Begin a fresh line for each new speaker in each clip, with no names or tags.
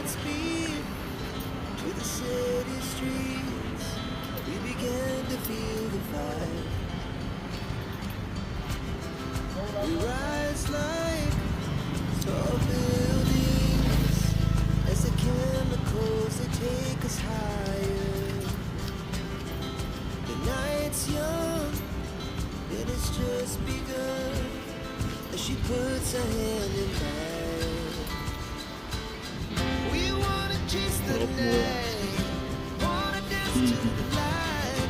speed to the city streets. We began to feel the fire. We rise like tall buildings as the chemicals they take us higher. The night's young, and it's just begun as she puts her hand in mine. We wanna chase the night, wanna dance to the light,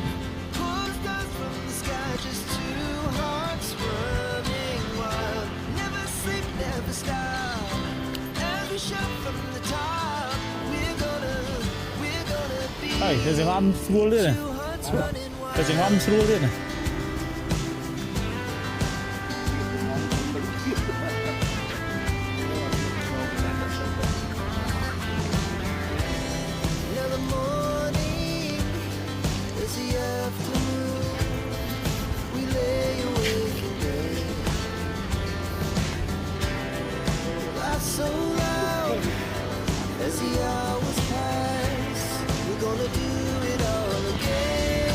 pull stars from the sky, just two hearts running wild. Never sleep, never stop, as we shout from the top. We're gonna be two hearts running wild. Now the morning is the afternoon. We lay awake in bed. Life's so loud as the hours pass. We're gonna do it all again.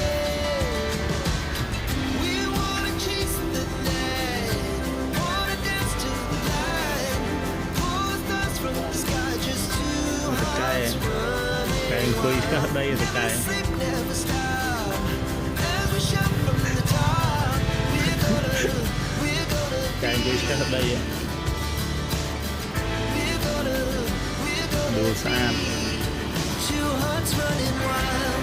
We wanna chase the night, wanna dance to the light, pull stars from the sky, just two hearts running wild. Never sleep, never stop, as we shout from the top. We're gonna be two hearts running wild.